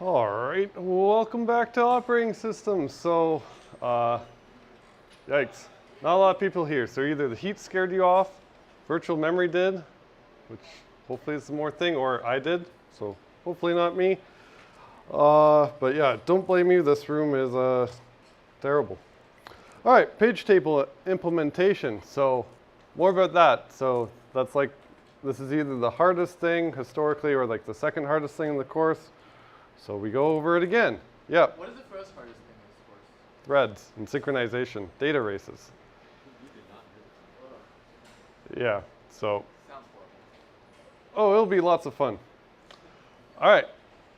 All right, welcome back to operating systems. So, yikes, not a lot of people here. So either the heat scared you off, virtual memory did, which hopefully is more thing, or I did, so hopefully not me. But yeah, don't blame me, this room is terrible. All right, page table implementation. So more about that. So that's like, this is either the hardest thing historically or like the second hardest thing in the course. So we go over it again. Yeah. What is the first hardest thing in this course? Threads and synchronization, data races. You did not do this. Yeah, so. Sounds horrible. Oh, it'll be lots of fun. All right,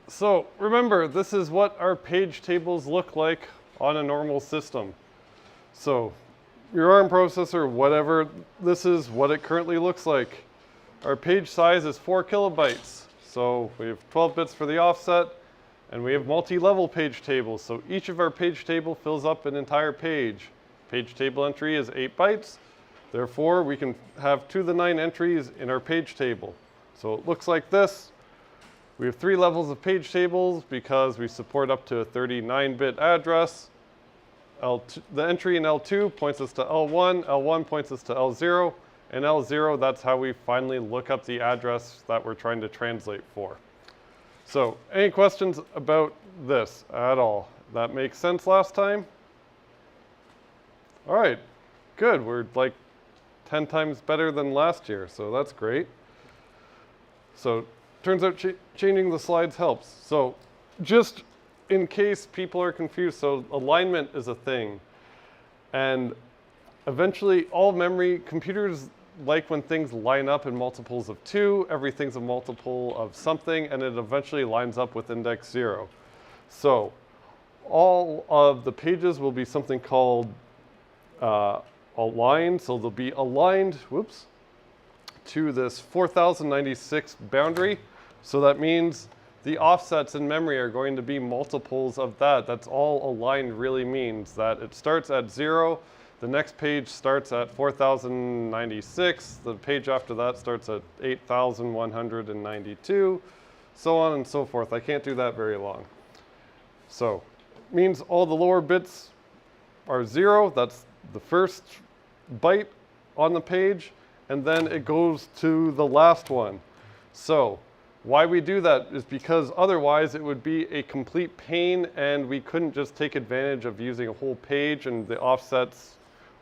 so remember, this is what our page tables look like on a normal system. So your ARM processor, whatever, this is what it currently looks like. Our page size is 4 kilobytes. So we have 12 bits for the offset. And we have multi-level page tables, so each of our page table fills up an entire page. Page table entry is 8 bytes. Therefore, we can have 2 to the 9 entries in our page table. So it looks like this. We have 3 levels of page tables because we support up to a 39-bit address. L2, the entry in L2 points us to L1, L1 points us to L0, and L0, that's how we finally look up the address that we're trying to translate for. So, any questions about this at all? That makes sense last time? All right, good. We're like 10 times better than last year, so that's great. So, turns out changing the slides helps. So, just in case people are confused, so alignment is a thing. And eventually, all memory computers like when things line up in multiples of 2, everything's a multiple of something, and it eventually lines up with index 0. So all of the pages will be something called aligned. So they'll be aligned, to this 4096 boundary. So that means the offsets in memory are going to be multiples of that. That's all aligned really means, that it starts at 0. The next page starts at 4096. The page after that starts at 8192, so on and so forth. I can't do that very long. So it means all the lower bits are 0. That's the first byte on the page, and then it goes to the last one. So why we do that is because otherwise it would be a complete pain, and we couldn't just take advantage of using a whole page and the offsets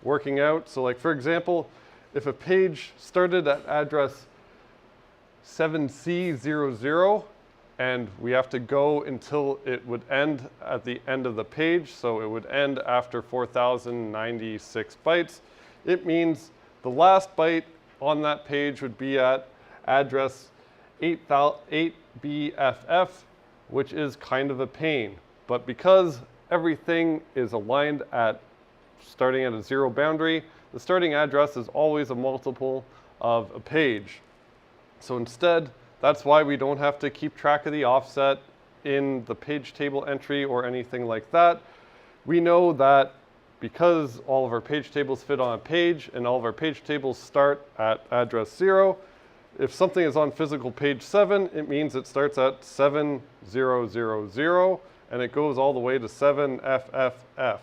working out. So like, for example, if a page started at address 7C00 and we have to go until it would end at the end of the page, so it would end after 4096 bytes, it means the last byte on that page would be at address 8BFF, which is kind of a pain. But because everything is aligned at starting at a 0 boundary, the starting address is always a multiple of a page. So instead, that's why we don't have to keep track of the offset in the page table entry or anything like that. We know that because all of our page tables fit on a page and all of our page tables start at address 0, if something is on physical page 7, it means it starts at 7000 and it goes all the way to 7FFF.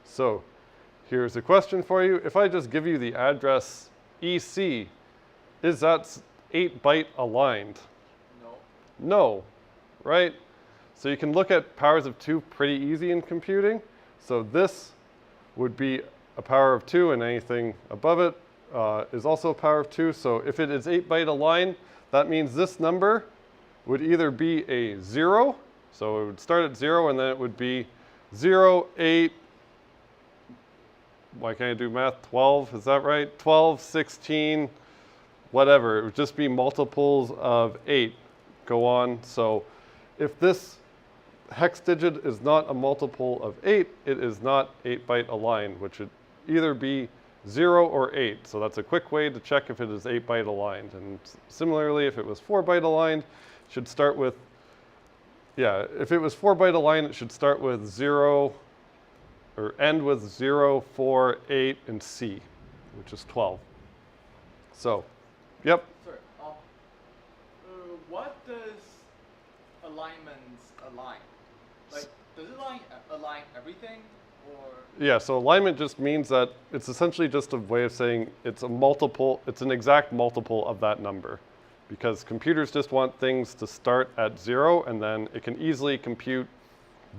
So here's a question for you. If I just give you the address EC, is that 8-byte aligned? No. No, right? So you can look at powers of 2 pretty easy in computing. So this would be a power of 2, and anything above it is also a power of 2. So if it is 8-byte aligned, that means this number would either be a 0, so it would start at 0, and then it would be 0, 8, why can't I do math? 12, is that right? 12, 16, whatever. It would just be multiples of 8 go on. So if this hex digit is not a multiple of 8, it is not 8-byte aligned, which would either be 0 or 8. So that's a quick way to check if it is 8-byte aligned. And similarly, if it was 4-byte aligned, it should start with, if it was 4-byte aligned, it should start with 0, or end with 0, 4, 8, and C, which is 12. So, yep. Sorry. What does alignments align? Like, does it align everything, or? Yeah, so alignment just means that it's essentially just a way of saying it's a multiple, it's an exact multiple of that number. Because computers just want things to start at 0, and then it can easily compute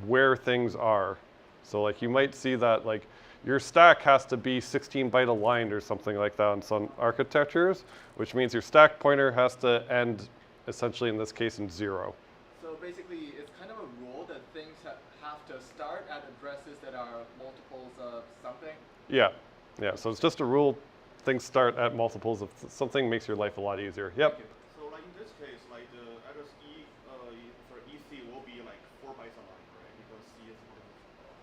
where things are. So like you might see that like your stack has to be 16-byte aligned or something like that in some architectures, which means your stack pointer has to end essentially in this case in 0. So basically, it's kind of a rule that things have to start at addresses that are multiples of something? Yeah, yeah, so it's just a rule. Things start at multiples of something, makes your life a lot easier. Yep. Okay. So like in this case, like the address for EC will be like 4 bytes aligned, right? Because C is multiple.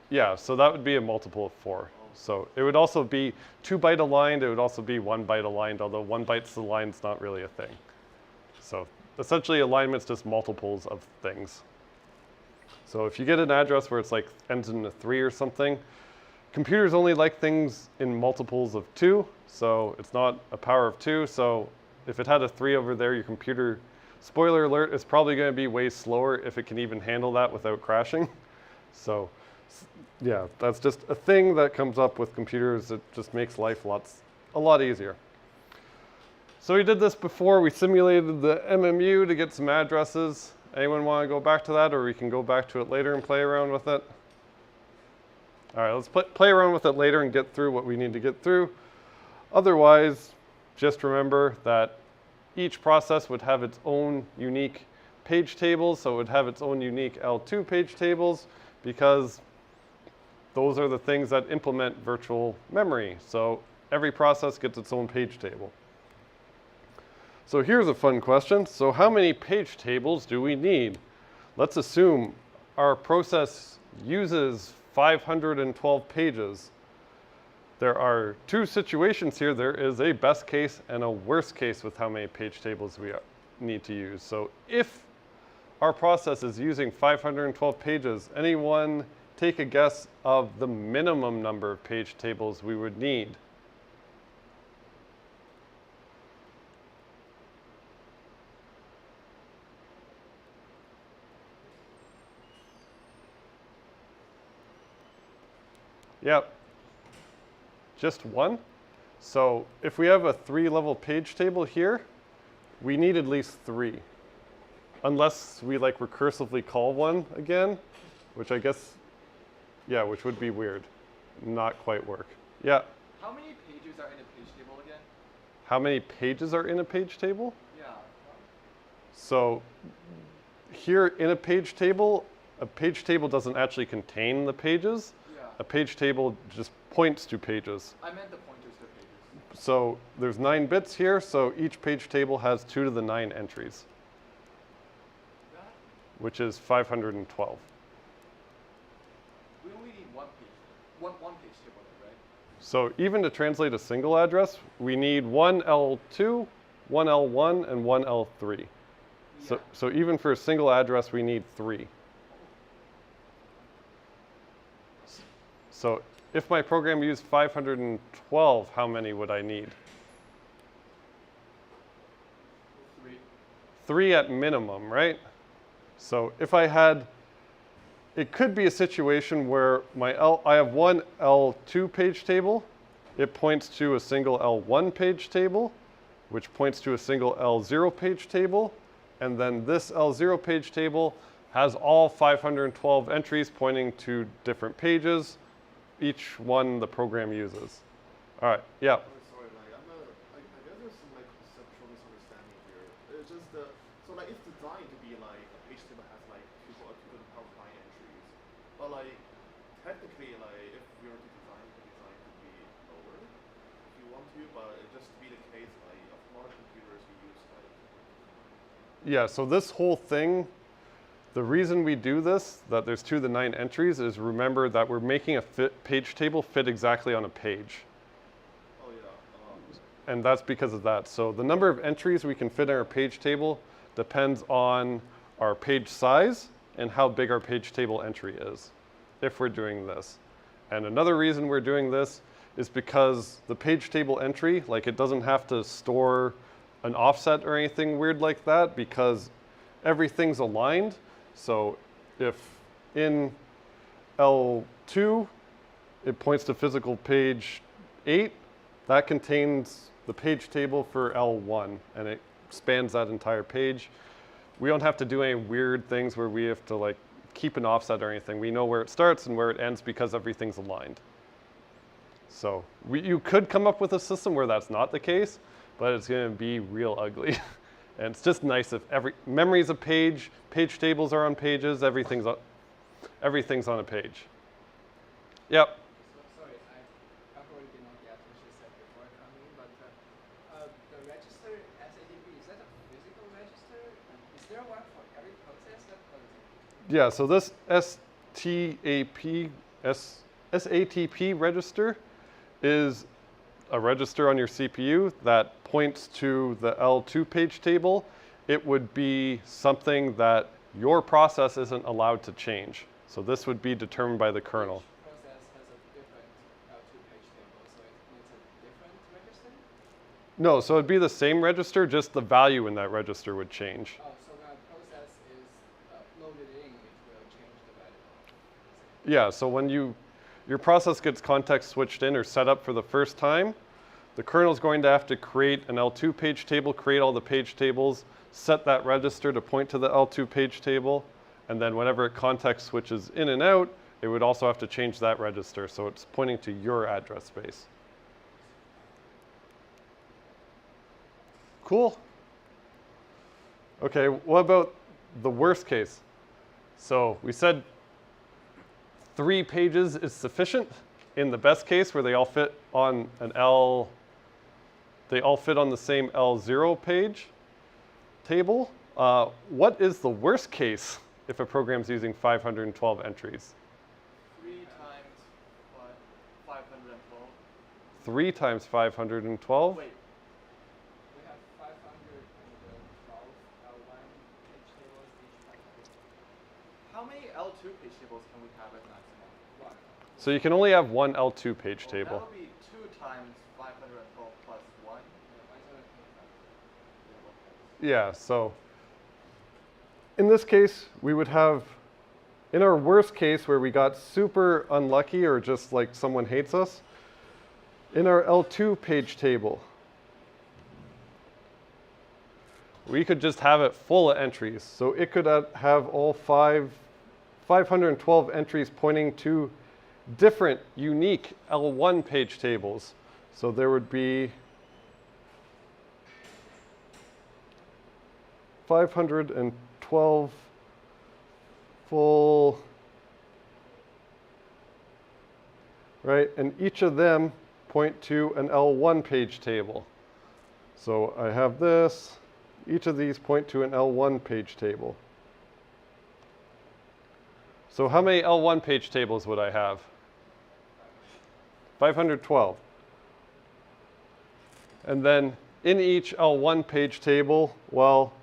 Yeah, so that would be a multiple of 4. So it would also be 2-byte aligned, it would also be 1-byte aligned, although 1 byte aligned is not really a thing. So essentially alignment's just multiples of things. So if you get an address where it's like ends in a 3 or something, computers only like things in multiples of 2, so it's not a power of 2. So if it had a 3 over there, your computer, spoiler alert, is probably going to be way slower if it can even handle that without crashing. So yeah, that's just a thing that comes up with computers. It just makes life a lot easier. So we did this before. We simulated the MMU to get some addresses. Anyone want to go back to that, or we can go back to it later and play around with it? All right, let's play around with it later and get through what we need to get through. Otherwise, just remember that each process would have its own unique page tables, so it would have its own unique L2 page tables, because those are the things that implement virtual memory. So every process gets its own page table. So here's a fun question. So how many page tables do we need? Let's assume our process uses 512 pages. There are 2 situations here. There is a best case and a worst case with how many page tables we need to use. So if our process is using 512 pages, anyone take a guess of the minimum number of page tables we would need? Yep, just 1. So if we have a 3-level page table here, we need at least 3. Unless we like recursively call one again, which I guess, yeah, which would be weird. Not quite work. Yeah. How many pages are in a page table again? How many pages are in a page table? Yeah. So here in a page table doesn't actually contain the pages. Yeah. A page table just points to pages. I meant the pointers to pages. So there's 9 bits here, so each page table has 2 to the 9 entries, That? which is 512. We only need one page table then, right? So even to translate a single address, we need one L2, one L1, and one L3. Yeah. So even for a single address, we need 3. So if my program used 512, how many would I need? 3. 3 at minimum, right? So if I had, it could be a situation where I have one L2 page table. It points to a single L1 page table, which points to a single L0 page table. And then this L0 page table has all 512 entries pointing to different pages, each one the program uses. All right, yeah. Sorry, like I guess there's some like conceptual misunderstanding here. It's just so like it's designed to be like a page table has like 2 to the power of 9 entries, but like technically like if we were to design to be lower if you want to, but it just to be the case like of modern computers we use like. Yeah, so this whole thing, the reason we do this, that there's 2 to the 9 entries, is remember that we're making a page table fit exactly on a page. Oh yeah. And that's because of that. So the number of entries we can fit in our page table depends on our page size and how big our page table entry is, if we're doing this. And another reason we're doing this is because the page table entry, like it doesn't have to store an offset or anything weird like that, because everything's aligned. So if in L2 it points to physical page 8, that contains the page table for L1, and it spans that entire page. We don't have to do any weird things where we have to like keep an offset or anything. We know where it starts and where it ends because everything's aligned. So you could come up with a system where that's not the case, but it's going to be real ugly. And it's just nice if memory's a page, page tables are on pages, everything's on a page. Yep. So, sorry, I probably did not get what you said before coming in, but the register SATP, is that a physical register? Is there one for every process? Yeah, so this SATP register is a register on your CPU that points to the L2 page table. It would be something that your process isn't allowed to change. So this would be determined by the kernel. Each process has a different L2 page table, so it needs a different register? No, so it'd be the same register, just the value in that register would change. Oh, so when a process is loaded in, it will change the value. Yeah, so when your process gets context switched in or set up for the first time, the kernel is going to have to create an L2 page table, create all the page tables, set that register to point to the L2 page table, and then whenever it context switches in and out, it would also have to change that register, so it's pointing to your address space. Cool. Okay, what about the worst case? So we said 3 pages is sufficient. In the best case, where they all fit on they all fit on the same L0 page table. What is the worst case if a program's using 512 entries? 3 times 512. 3 times 512? Wait, We have 512 L1 page tables, each 500. how many L2 page tables can we have at maximum? One. So you can only have one L2 page Oh, table. that would be 2 times 512 plus 1. Yeah, so in this case, we would have, in our worst case where we got super unlucky or just like someone hates us, in our L2 page table, we could just have it full of entries. So it could have all 512 entries pointing to different, unique L1 page tables. So there would be 512 full, right? And each of them point to an L1 page table. So I have this. Each of these point to an L1 page table. So how many L1 page tables would I have? 512. And then in each L1 page table, well,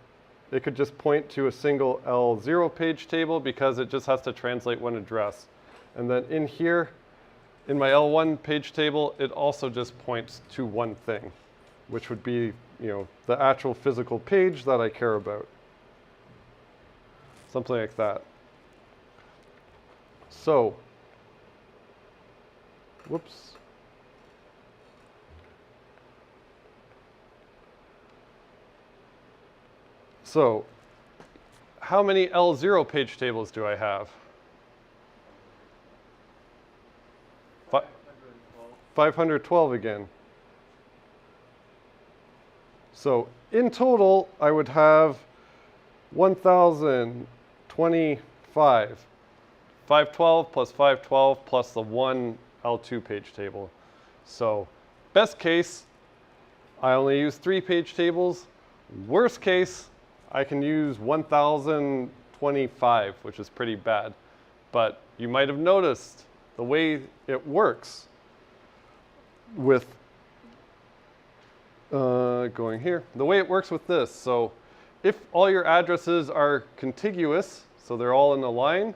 it could just point to a single L0 page table because it just has to translate one address. And then in here, in my L1 page table, it also just points to one thing, which would be, the actual physical page that I care about. Something like that. So, whoops. So, how many L0 page tables do I have? 512 again. So, in total, I would have 1,025. 512 plus 512 plus the one L2 page table. So, best case, I only use 3 page tables. Worst case, I can use 1,025, which is pretty bad. But you might have noticed the way it works with going here. The way it works with this. So if all your addresses are contiguous, so they're all in a line,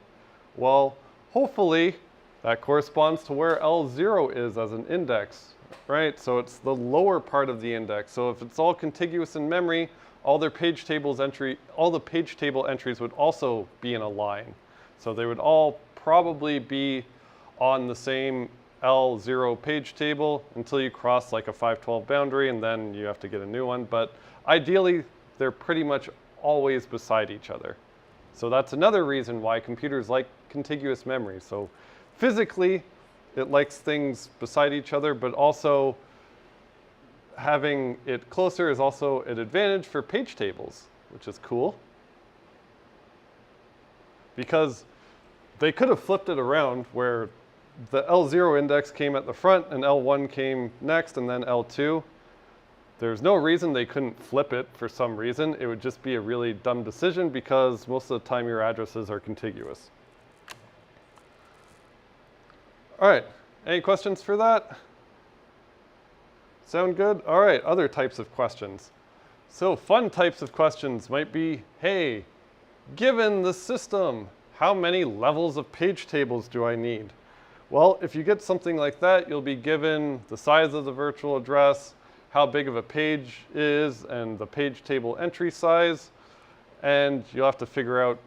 well, hopefully that corresponds to where L0 is as an index right? So it's the lower part of the index. So if it's all contiguous in memory, all the page table entries would also be in a line. So they would all probably be on the same L0 page table until you cross like a 512 boundary, and then you have to get a new one. But ideally, they're pretty much always beside each other. So that's another reason why computers like contiguous memory. So physically, it likes things beside each other, but also having it closer is also an advantage for page tables, which is cool. Because they could have flipped it around where the L0 index came at the front and L1 came next and then L2. There's no reason they couldn't flip it for some reason. It would just be a really dumb decision because most of the time your addresses are contiguous. All right, any questions for that? Sound good? All right, other types of questions. So fun types of questions might be, hey, given the system, how many levels of page tables do I need? Well, if you get something like that, you'll be given the size of the virtual address, how big of a page is, and the page table entry size, and you'll have to figure out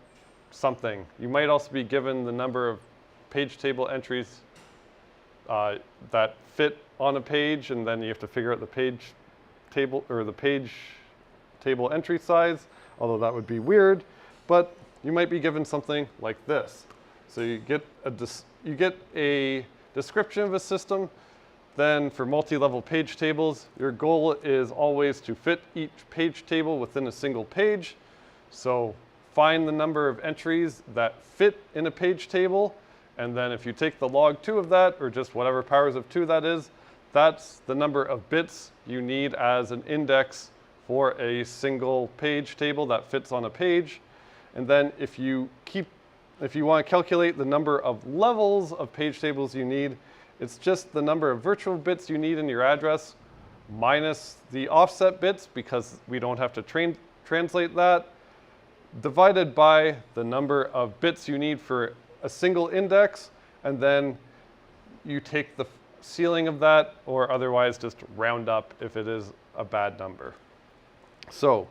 something. You might also be given the number of page table entries that fit on a page, and then you have to figure out the page table or the page table entry size, although that would be weird, but you might be given something like this. So you get a description of a system. Then for multi-level page tables, your goal is always to fit each page table within a single page. So find the number of entries that fit in a page table, and then if you take the log 2 of that, or just whatever powers of 2 that is, that's the number of bits you need as an index for a single page table that fits on a page. And then if you want to calculate the number of levels of page tables you need, it's just the number of virtual bits you need in your address minus the offset bits, because we don't have to translate that, divided by the number of bits you need for a single index, and then you take the ceiling of that, or otherwise just round up if it is a bad number. So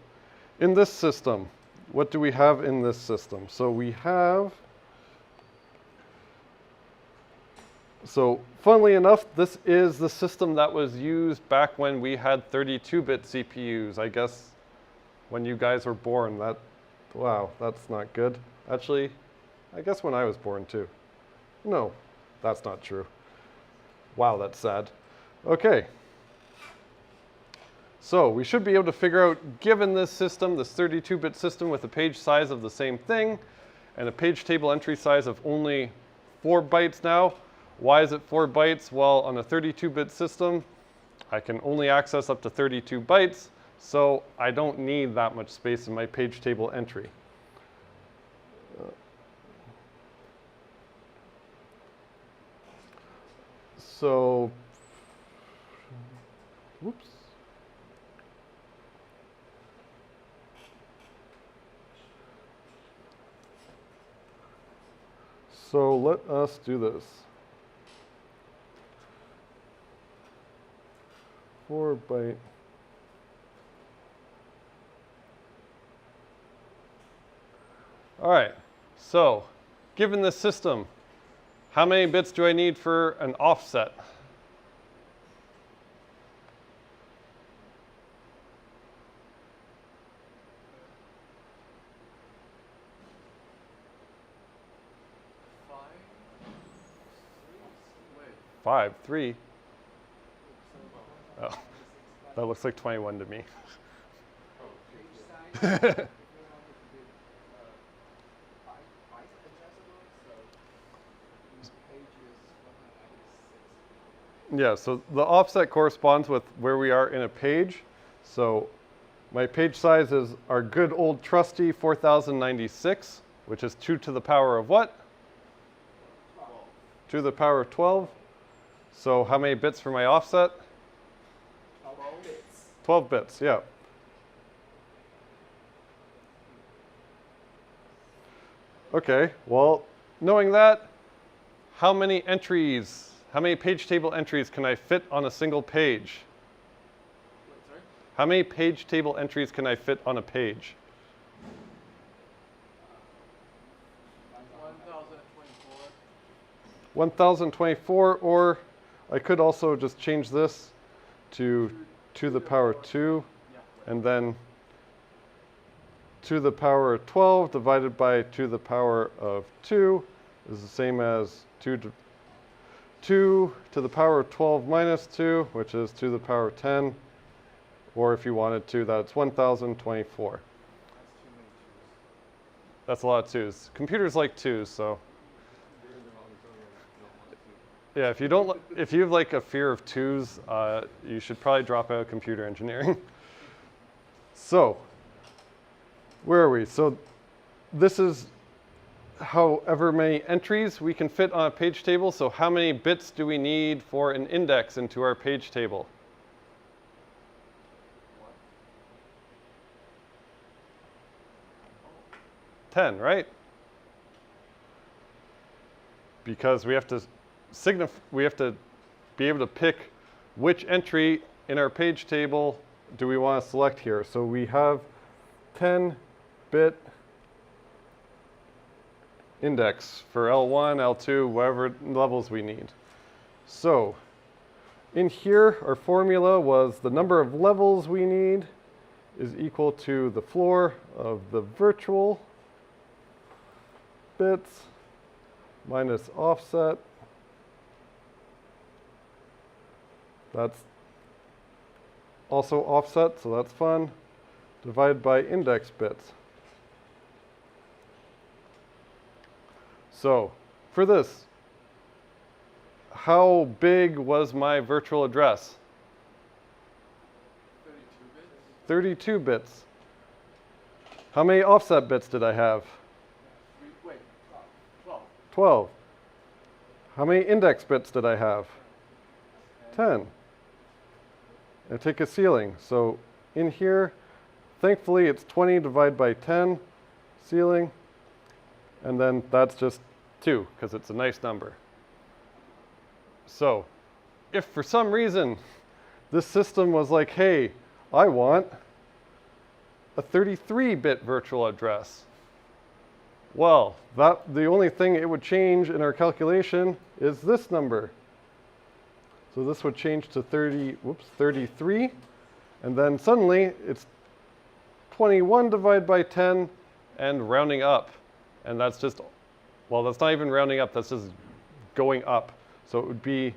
in this system, what do we have in this system? So we have, so funnily enough, this is the system that was used back when we had 32-bit CPUs. I guess when you guys were born, wow, that's not good. Actually, I guess when I was born too. No, that's not true. Wow, that's sad. Okay. So we should be able to figure out, given this system, this 32-bit system with a page size of the same thing, and a page table entry size of only 4 bytes now. Why is it 4 bytes? Well, on a 32-bit system, I can only access up to 32 bytes, so I don't need that much space in my page table entry. So, whoops. So let us do this. 4 byte. All right, so given this system, how many bits do I need for an offset? Five, 3. Oh, that looks like 21 to me. Yeah, so the offset corresponds with where we are in a page. So my page size is our good old trusty 4096, which is 2 to the power of what? 12. 2 to the power of 12. So how many bits for my offset? 12 bits. 12 bits, yeah. Okay, well, knowing that, how many entries, How many page table entries can I fit on a single page? Wait, sorry? How many page table entries can I fit on a page? 1024. 1024, or I could also just change this to the power 2, Yeah. and then to the power of 12 divided by to the power of 2 is the same as 2 to the power of 12 minus 2, which is to the power of 10. Or if you wanted to, that's 1024. That's a lot of 2's. Computers like 2's, so. Yeah, if you have like a fear of 2's, you should probably drop out of computer engineering. So, where are we? So, this is however many entries we can fit on a page table. So, how many bits do we need for an index into our page table? 10, right? Because we have to be able to pick which entry in our page table do we want to select here. So we have 10-bit index for L1, L2, whatever levels we need. So in here, our formula was the number of levels we need is equal to the floor of the virtual bits minus offset. That's also offset, so that's fun. Divided by index bits. So for this, how big was my virtual address? 32 bits. How many offset bits did I have? 12. How many index bits did I have? 10. I take a ceiling. So in here, thankfully it's 20 divided by 10 ceiling. And then that's just 2 because it's a nice number. So if for some reason this system was like, hey, I want a 33-bit virtual address. Well, the only thing it would change in our calculation is this number. So this would change to 33, and then suddenly it's 21 divided by 10 and rounding up. And that's just, well, that's not even rounding up, that's just going up. So it would be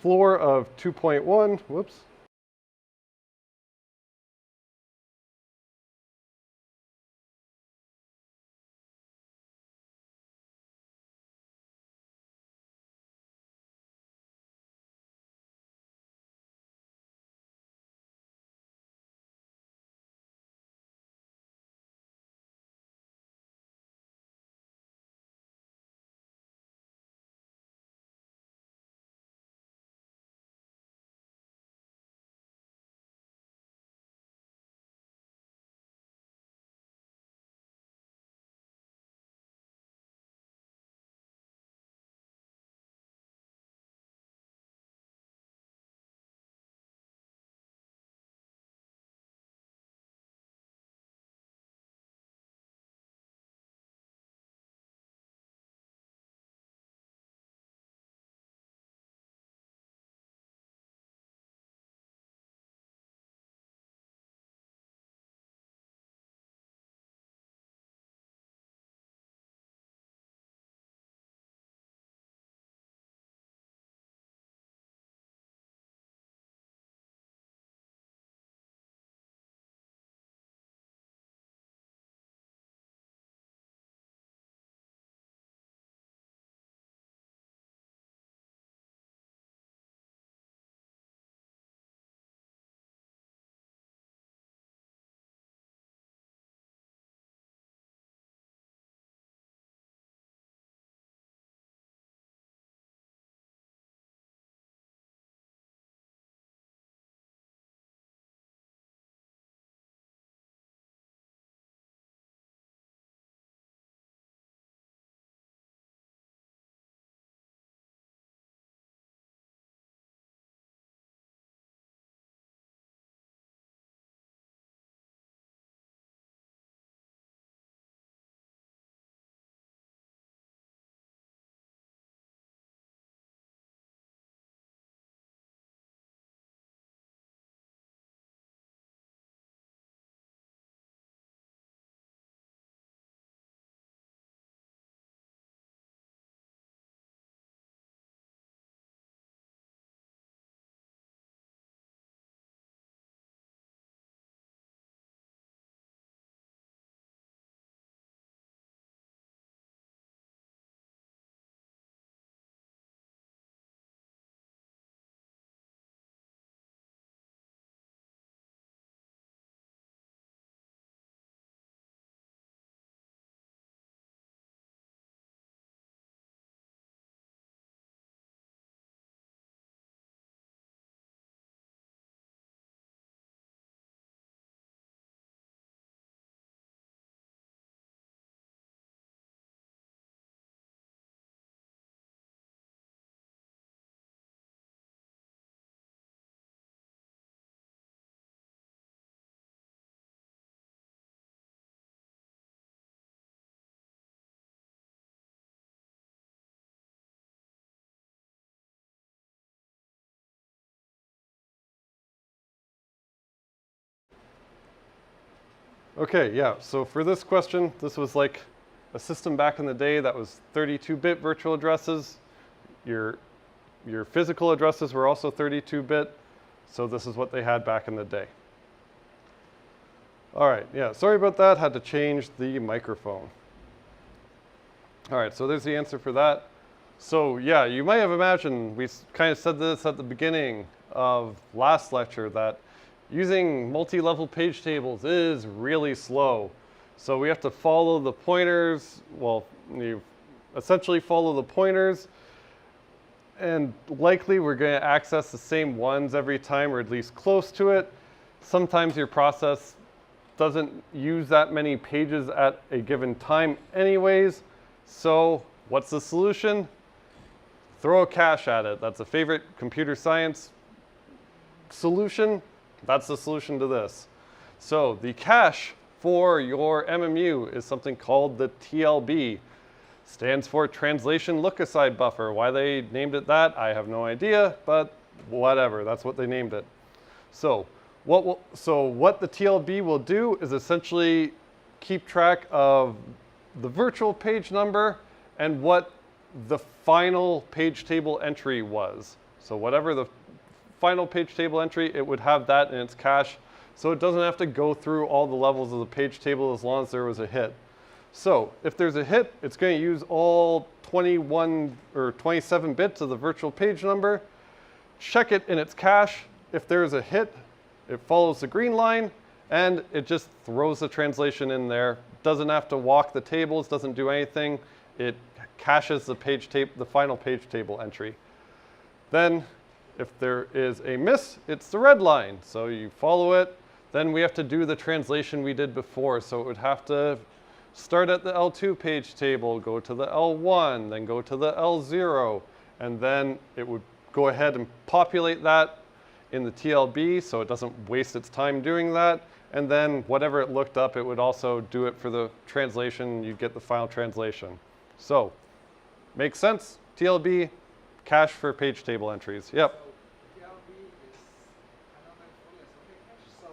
floor of 2.1, whoops, Okay, yeah, so for this question, this was like a system back in the day that was 32-bit virtual addresses. Your physical addresses were also 32-bit, so this is what they had back in the day. All right, yeah, sorry about that, had to change the microphone. All right, so there's the answer for that. So yeah, you might have imagined, we kind of said this at the beginning of last lecture, that using multi-level page tables is really slow. So we have to follow the pointers, well, you essentially follow the pointers, and likely we're going to access the same ones every time, or at least close to it. Sometimes your process doesn't use that many pages at a given time anyways. So what's the solution? Throw a cache at it. That's a favorite computer science solution. That's the solution to this. So the cache for your MMU is something called the TLB. Stands for Translation Lookaside Buffer. Why they named it that, I have no idea, but whatever, that's what they named it. So what the TLB will do is essentially keep track of the virtual page number and what the final page table entry was. So whatever the final page table entry, it would have that in its cache, so it doesn't have to go through all the levels of the page table as long as there was a hit. So if there's a hit, it's going to use all 21 or 27 bits of the virtual page number, check it in its cache. If there's a hit, it follows the green line, and it just throws the translation in there. Doesn't have to walk the tables, doesn't do anything. It caches the final page table entry. Then, if there is a miss, it's the red line. So you follow it. Then we have to do the translation we did before. So it would have to start at the L2 page table, go to the L1, then go to the L0, and then it would go ahead and populate that in the TLB so it doesn't waste its time doing that. And then whatever it looked up, it would also do it for the translation. You'd get the final translation. So, makes sense? TLB, cache for page table entries. Yep. So TLB is kind of like fully associated cache. So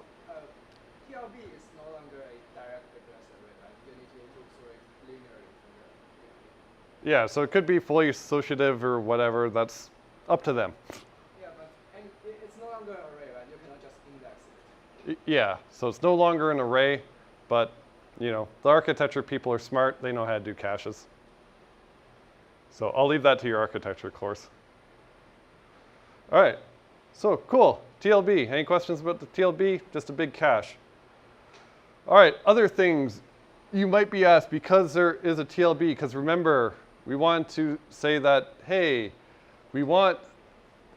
TLB is no longer a direct address array, right? You need to look through it linearly from the TLB. Yeah, so it could be fully associative or whatever. That's up to them. Yeah, but it's no longer an array, right? You cannot just index it. Yeah, so it's no longer an array, but you know, the architecture people are smart. They know how to do caches. So I'll leave that to your architecture course. All right, so cool. TLB, any questions about the TLB? Just a big cache. All right, other things you might be asked because there is a TLB, because remember, we want to say that, hey, we want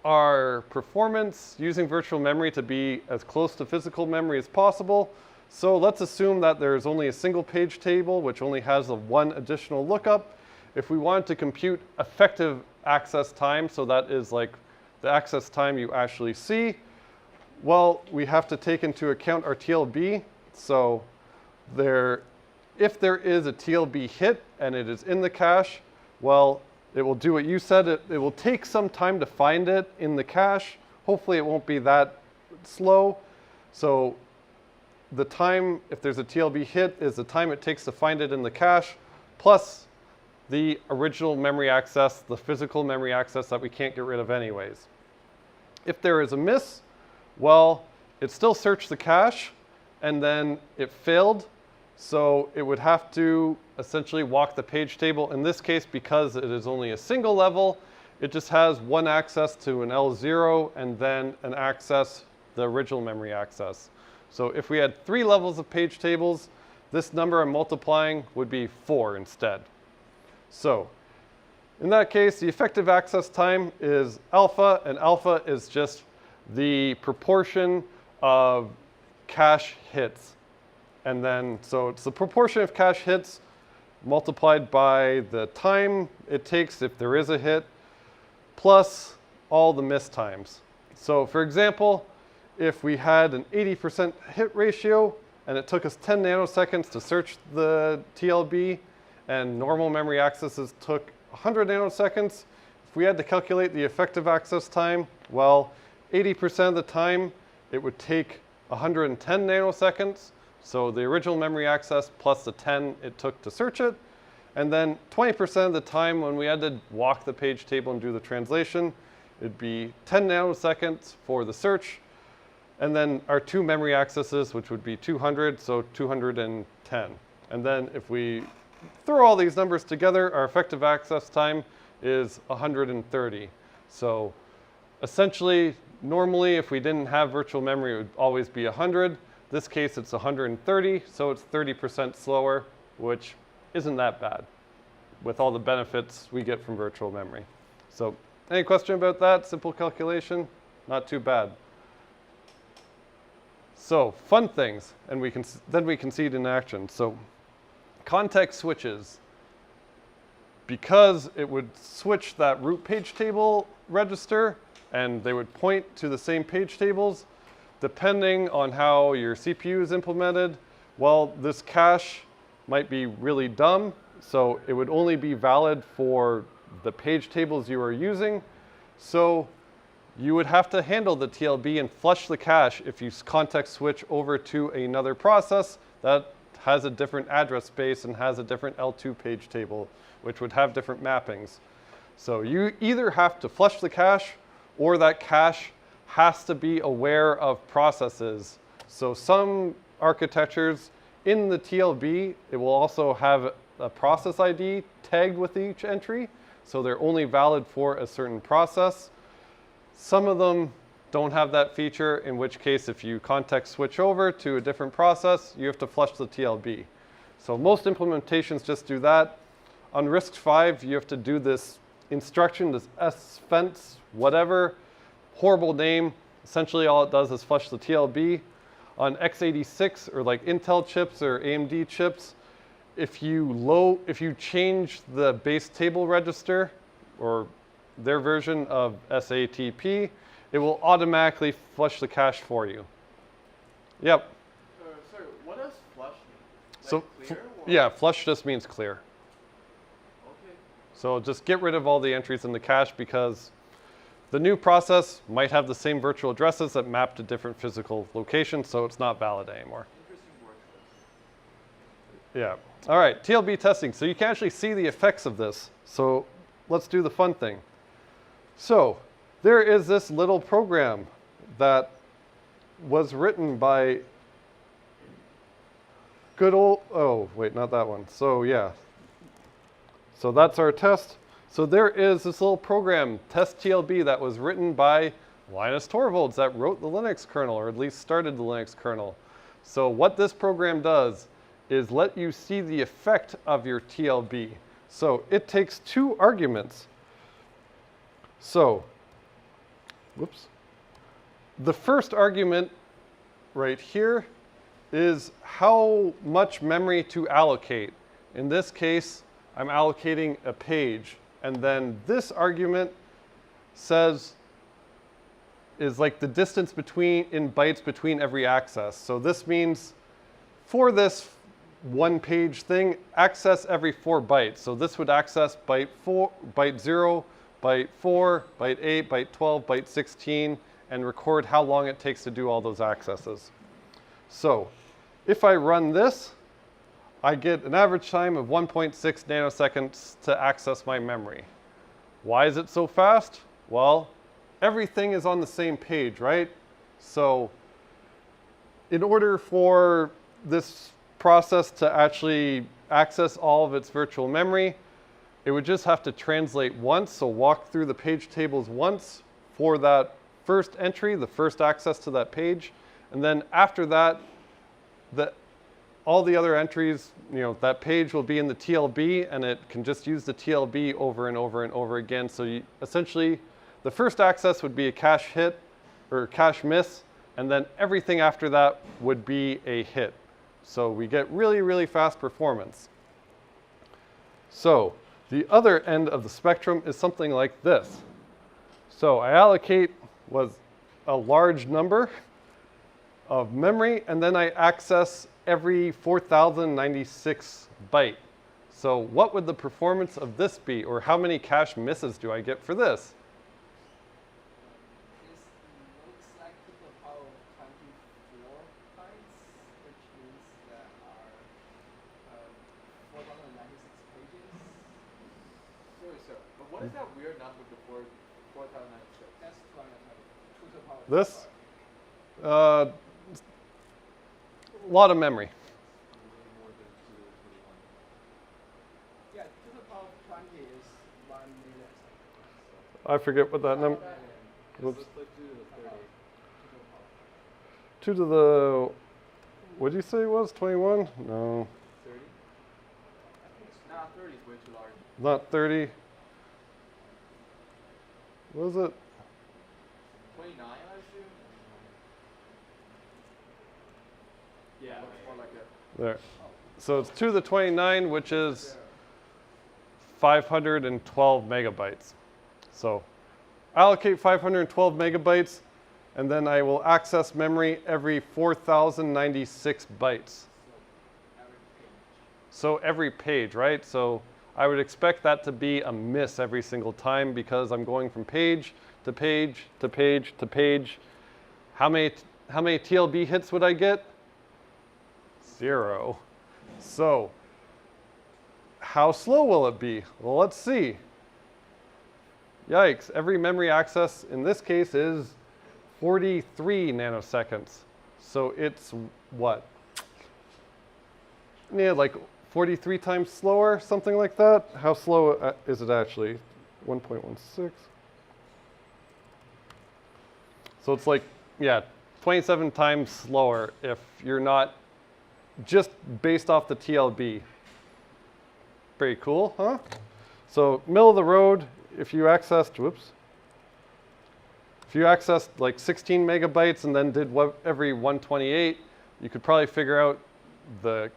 our performance using virtual memory to be as close to physical memory as possible. So let's assume that there's only a single page table, which only has the one additional lookup. If we want to compute effective access time, so that is like the access time you actually see, well, we have to take into account our TLB. So if there is a TLB hit and it is in the cache, well, it will do what you said. It will take some time to find it in the cache. Hopefully it won't be that slow. So the time, if there's a TLB hit, is the time it takes to find it in the cache, plus the original memory access, the physical memory access that we can't get rid of anyways. If there is a miss, well, it still searched the cache, and then it failed. So it would have to essentially walk the page table. In this case, because it is only a single level, it just has one access to an L0 and then an access, the original memory access. So if we had 3 levels of page tables, this number I'm multiplying would be 4 instead. So in that case, the effective access time is alpha, and alpha is just the proportion of cache hits. And then, so it's the proportion of cache hits multiplied by the time it takes if there is a hit, plus all the missed times. So for example, if we had an 80% hit ratio and it took us 10 nanoseconds to search the TLB, and normal memory accesses took 100 nanoseconds, if we had to calculate the effective access time, well, 80% of the time it would take 110 nanoseconds. So the original memory access plus the 10 it took to search it. And then 20% of the time when we had to walk the page table and do the translation, it'd be 10 nanoseconds for the search. And then our 2 memory accesses, which would be 200, so 210. And then if we throw all these numbers together, our effective access time is 130. So essentially, normally if we didn't have virtual memory, it would always be 100. This case, it's 130, so it's 30% slower, which isn't that bad with all the benefits we get from virtual memory. So any question about that? Simple calculation, not too bad. So fun things, and then we can see it in action. So context switches. Because it would switch that root page table register, and they would point to the same page tables, depending on how your CPU is implemented, well, this cache might be really dumb, so it would only be valid for the page tables you are using. So you would have to handle the TLB and flush the cache if you context switch over to another process that has a different address space and has a different L2 page table, which would have different mappings. So you either have to flush the cache, or that cache has to be aware of processes. So some architectures in the TLB, it will also have a process ID tagged with each entry, so they're only valid for a certain process. Some of them don't have that feature, in which case if you context switch over to a different process, you have to flush the TLB. So most implementations just do that. On RISC-V, you have to do this instruction, this sfence, whatever, horrible name. Essentially all it does is flush the TLB. On x86 or like Intel chips or AMD chips, if you change the base table register or their version of SATP, it will automatically flush the cache for you. Yep. Sorry, what does flush mean? Like So clear? yeah, flush just means clear. Okay. So just get rid of all the entries in the cache, because the new process might have the same virtual addresses that map to different physical locations, so it's not valid anymore. Interesting word choice. Yeah. All right, TLB testing. So you can actually see the effects of this. So let's do the fun thing. So there is this little program that was written by good old, oh, wait, not that one. So yeah. So that's our test. So there is this little program, test TLB, that was written by Linus Torvalds, that wrote the Linux kernel, or at least started the Linux kernel. So what this program does is let you see the effect of your TLB. So it takes 2 arguments. So, whoops. The first argument right here is how much memory to allocate. In this case, I'm allocating a page. And then this argument is like the distance in bytes between every access. So this means for this one page thing, access every 4 bytes. So this would access byte 0, byte 4, byte 8, byte 12, byte 16, and record how long it takes to do all those accesses. So if I run this, I get an average time of 1.6 nanoseconds to access my memory. Why is it so fast? Well, everything is on the same page, right? So in order for this process to actually access all of its virtual memory, it would just have to translate once, so walk through the page tables once for that first entry, the first access to that page. And then after that, all the other entries, that page will be in the TLB, and it can just use the TLB over and over and over again. So essentially, the first access would be a cache hit or cache miss, and then everything after that would be a hit. So we get really, really fast performance. So the other end of the spectrum is something like this. So I allocate a large number of memory, and then I access every 4096 byte. So what would the performance of this be, or how many cache misses do I get for this? This looks like to the power of 24 bytes, which means sir. But what is that weird number before 4,906? That's 220. 2 to the power. This? A lot of memory. More than 2 to the 21. Yeah, 2 to the power of 20 is 1 millisecond. I forget what that number. Whoops. Let's do the 30. 2 to the, what did you say it was? 21? No, 30? Nah, 30 is way too large. not 30. What was it? 29, I assume? Yeah, looks more like it. There. So it's 2 to the 29, which is 512 megabytes. So allocate 512 megabytes, and then I will access memory every 4,096 bytes. So every page, right? So I would expect that to be a miss every single time because I'm going from page to page to page to page. How many TLB hits would I get? 0. So how slow will it be? Well, let's see. Yikes, every memory access in this case is 43 nanoseconds. So it's what? Yeah, like 43 times slower, something like that. How slow is it actually? 1.16. So it's like, yeah, 27 times slower if you're not just based off the TLB. Pretty cool, huh? So middle of the road, if you accessed, if you accessed like 16 megabytes and then did every 128, you could probably figure out the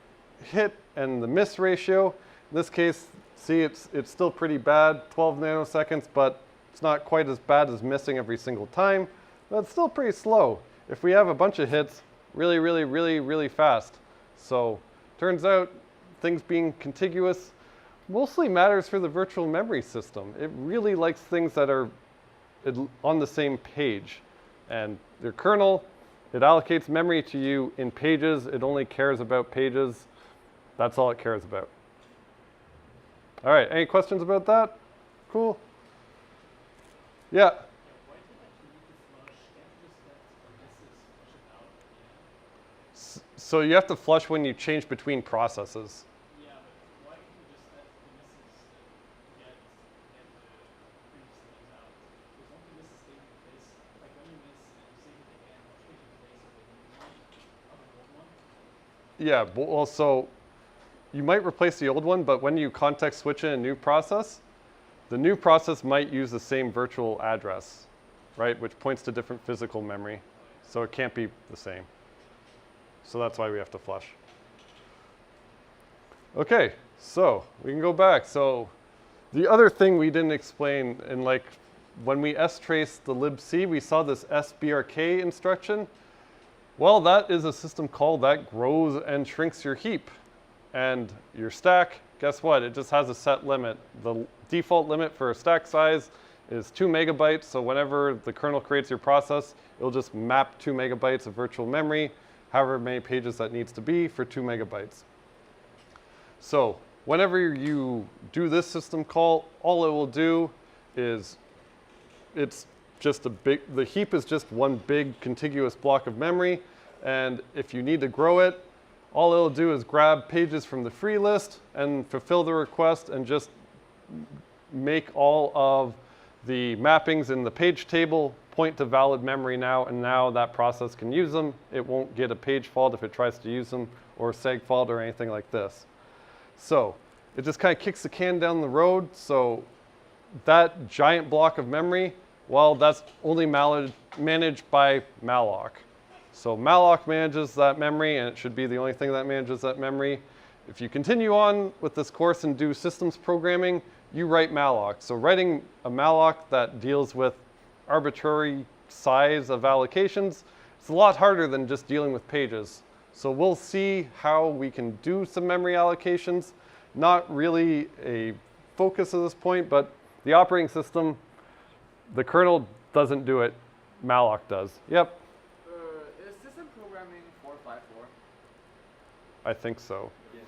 hit and the miss ratio. In this case, see, it's still pretty bad, 12 nanoseconds, but it's not quite as bad as missing every single time, but it's still pretty slow. If we have a bunch of hits, really, really, really, really fast. So turns out things being contiguous mostly matters for the virtual memory system. It really likes things that are on the same page. And your kernel, it allocates memory to you in pages. It only cares about pages. That's all it cares about. All right, any questions about that? Cool. Yeah. So you have to flush when you change between processes. Yeah, but why can't you just let the misses get the previous things out? Because once the misses stay in place, like when you miss and you save it again, it stays in place of the new one, of the old one. Yeah, well, so you might replace the old one, but when you context switch in a new process, the new process might use the same virtual address, right, which points to different physical memory. So it can't be the same. So that's why we have to flush. Okay, so we can go back. So the other thing we didn't explain, in like when we straced the libc, we saw this sbrk instruction. Well, that is a system call that grows and shrinks your heap. And your stack, guess what? It just has a set limit. The default limit for a stack size is 2 megabytes. So whenever the kernel creates your process, it'll just map 2 megabytes of virtual memory, however many pages that needs to be for 2 megabytes. So whenever you do this system call, all it will do is it's just the heap is just one big contiguous block of memory. And if you need to grow it, all it'll do is grab pages from the free list and fulfill the request and just make all of the mappings in the page table point to valid memory now, and now that process can use them. It won't get a page fault if it tries to use them, or a seg fault or anything like this. So it just kind of kicks the can down the road. So that giant block of memory, well, that's only managed by malloc. So malloc manages that memory, and it should be the only thing that manages that memory. If you continue on with this course and do systems programming, you write malloc. So writing a malloc that deals with arbitrary size of allocations, it's a lot harder than just dealing with pages. So we'll see how we can do some memory allocations. Not really a focus at this point, but the operating system, the kernel doesn't do it, malloc does. Yep. Is system programming 454? I think so. Yeah,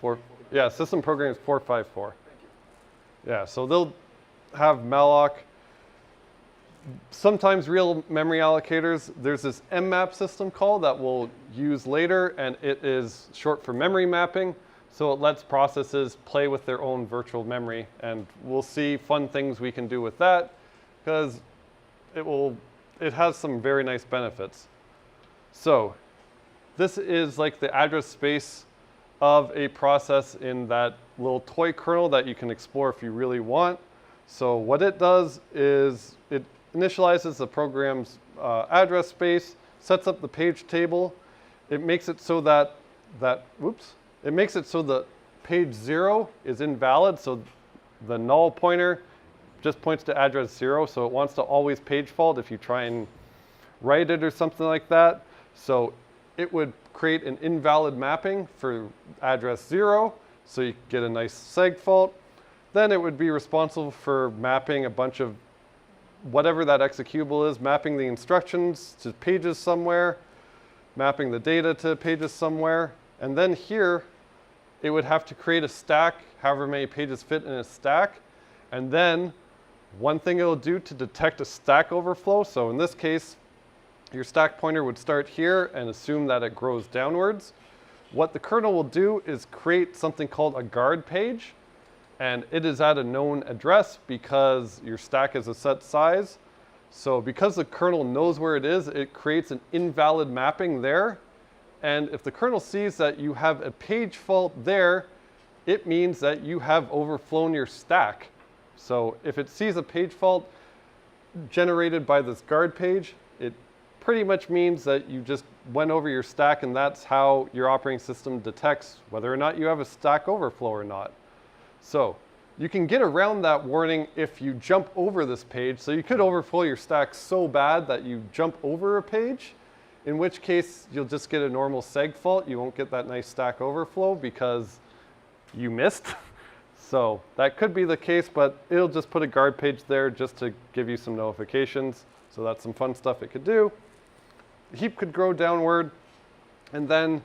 Yeah, system programming is 454. Thank you. Yeah, so have malloc. Sometimes real memory allocators, there's this mmap system call that we'll use later, and it is short for memory mapping. So it lets processes play with their own virtual memory, and we'll see fun things we can do with that because it has some very nice benefits. So this is like the address space of a process in that little toy kernel that you can explore if you really want. So what it does is it initializes the program's address space, sets up the page table. It makes it so that it makes it so the page 0 is invalid. So the null pointer just points to address 0. So it wants to always page fault if you try and write it or something like that. So it would create an invalid mapping for address 0. So you get a nice seg fault. Then it would be responsible for mapping a bunch of whatever that executable is, mapping the instructions to pages somewhere, mapping the data to pages somewhere. And then here, it would have to create a stack, however many pages fit in a stack. And then one thing it'll do to detect a stack overflow. So in this case, your stack pointer would start here and assume that it grows downwards. What the kernel will do is create something called a guard page. And it is at a known address because your stack is a set size. So because the kernel knows where it is, it creates an invalid mapping there. And if the kernel sees that you have a page fault there, it means that you have overflown your stack. So if it sees a page fault generated by this guard page, it pretty much means that you just went over your stack, and that's how your operating system detects whether or not you have a stack overflow or not. So you can get around that warning if you jump over this page. So you could overflow your stack so bad that you jump over a page, in which case you'll just get a normal seg fault. You won't get that nice stack overflow because you missed. So that could be the case, but it'll just put a guard page there just to give you some notifications. So that's some fun stuff it could do. The heap could grow downward, and then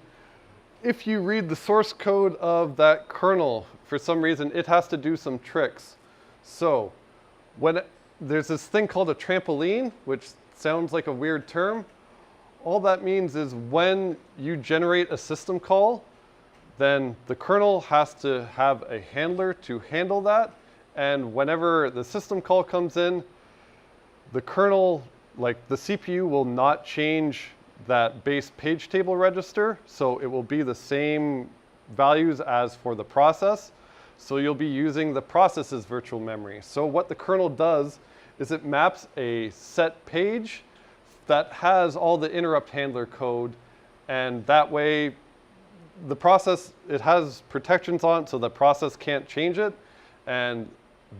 if you read the source code of that kernel, for some reason, it has to do some tricks. So there's this thing called a trampoline, which sounds like a weird term. All that means is when you generate a system call, then the kernel has to have a handler to handle that. And whenever the system call comes in, the kernel, like the CPU, will not change that base page table register. So it will be the same values as for the process. So you'll be using the process's virtual memory. So what the kernel does is it maps a set page that has all the interrupt handler code, and that way the process, it has protections on it so the process can't change it. And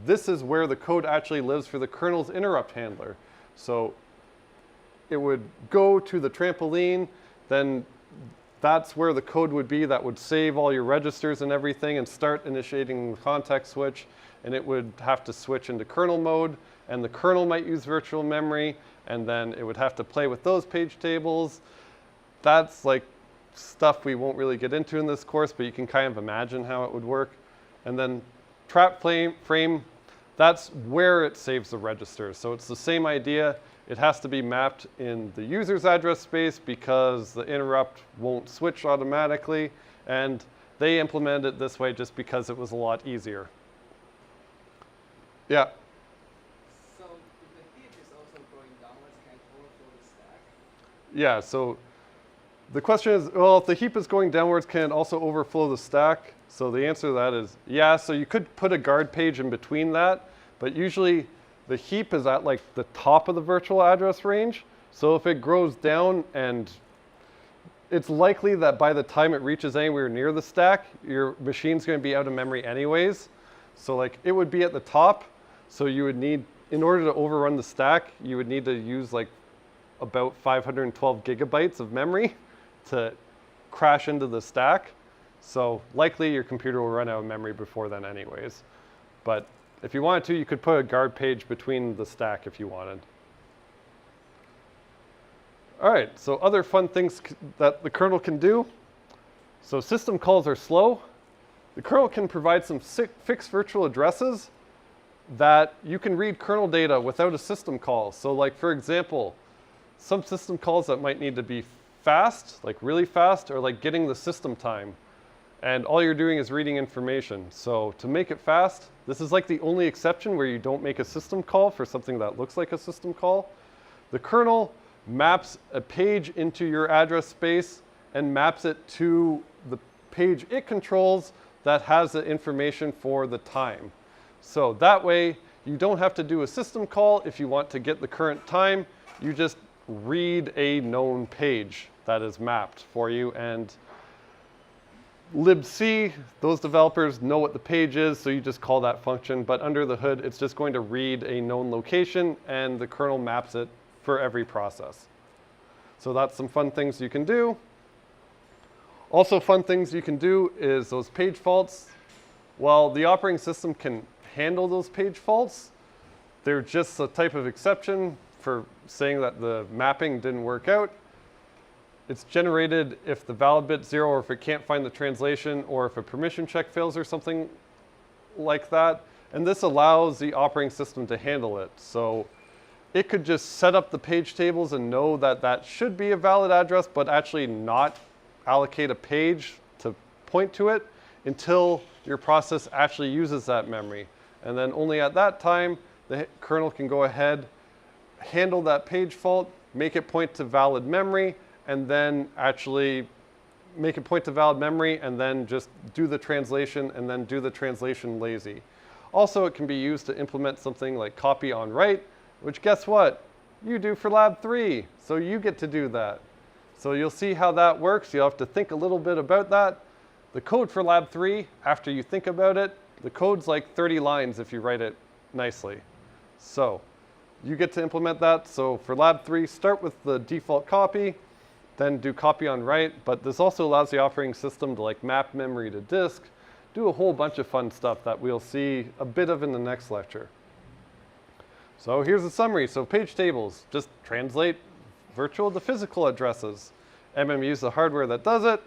this is where the code actually lives for the kernel's interrupt handler. So it would go to the trampoline, then that's where the code would be that would save all your registers and everything and start initiating the context switch. And it would have to switch into kernel mode, and the kernel might use virtual memory, and then it would have to play with those page tables. That's like stuff we won't really get into in this course, but you can kind of imagine how it would work. And then trap frame, that's where it saves the registers. So it's the same idea. It has to be mapped in the user's address space because the interrupt won't switch automatically. And they implemented it this way just because it was a lot easier. Yeah? So if the heap is also going downwards, can it overflow the stack? Yeah, so the question is, well, if the heap is going downwards, can it also overflow the stack? So the answer to that is yeah. So you could put a guard page in between that, but usually the heap is at like the top of the virtual address range. So if it grows down, and it's likely that by the time it reaches anywhere near the stack, your machine's going to be out of memory anyways. So like it would be at the top. So you would need, in order to overrun the stack, you would need to use like about 512 gigabytes of memory to crash into the stack. So likely your computer will run out of memory before then anyways. But if you wanted to, you could put a guard page between the stack if you wanted. All right, so other fun things that the kernel can do. So system calls are slow. The kernel can provide some fixed virtual addresses. that you can read kernel data without a system call. So like, for example, some system calls that might need to be fast, like really fast, or like getting the system time. And all you're doing is reading information. So to make it fast, this is like the only exception where you don't make a system call for something that looks like a system call. The kernel maps a page into your address space and maps it to the page it controls that has the information for the time. So that way, you don't have to do a system call if you want to get the current time. You just read a known page that is mapped for you. And libc, those developers know what the page is, so you just call that function. But under the hood, it's just going to read a known location, and the kernel maps it for every process. So that's some fun things you can do. Also fun things you can do is those page faults. Well, the operating system can handle those page faults. They're just a type of exception for saying that the mapping didn't work out. It's generated if the valid bit's 0, or if it can't find the translation, or if a permission check fails or something like that. And this allows the operating system to handle it. So it could just set up the page tables and know that that should be a valid address, but actually not allocate a page to point to it until your process actually uses that memory. And then only at that time, the kernel can go ahead, handle that page fault, make it point to valid memory, and then actually make it point to valid memory, and then just do the translation, and then do the translation lazy. Also, it can be used to implement something like copy on write, which guess what? You do for lab 3, so you get to do that. So you'll see how that works. You'll have to think a little bit about that. The code for lab 3, after you think about it, the code's like 30 lines if you write it nicely. So you get to implement that. So for lab 3, start with the default copy, then do copy on write. But this also allows the operating system to like map memory to disk, do a whole bunch of fun stuff that we'll see a bit of in the next lecture. So here's a summary. So page tables, just translate virtual to physical addresses. MMU is the hardware that does it.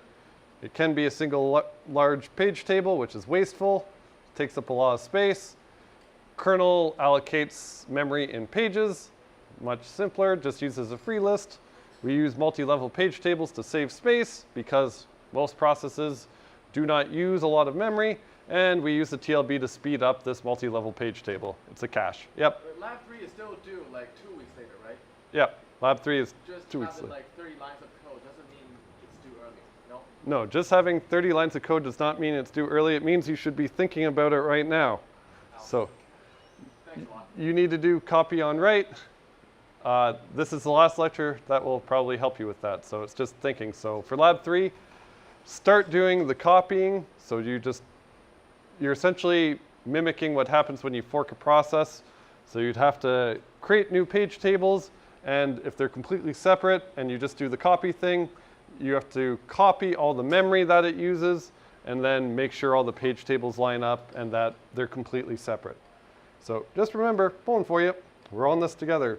It can be a single large page table, which is wasteful, takes up a lot of space. Kernel allocates memory in pages, much simpler, just uses a free list. We use multi-level page tables to save space because most processes do not use a lot of memory, and we use the TLB to speed up this multi-level page table. It's a cache. Yep. But lab 3 is still due like 2 weeks later, right? Yep. Lab 3 is Just 2 weeks having later. like 30 lines of code doesn't mean it's due early, no? No, just having 30 lines of code does not mean it's due early. It means you should be thinking about it right now. So Thanks a lot. you need to do copy on write. This is the last lecture that will probably help you with that. So it's just thinking. So for lab 3, start doing the copying. So you're essentially mimicking what happens when you fork a process. So you'd have to create new page tables, and if they're completely separate and you just do the copy thing, you have to copy all the memory that it uses and then make sure all the page tables line up and that they're completely separate. So just remember, pulling for you, we're on this together.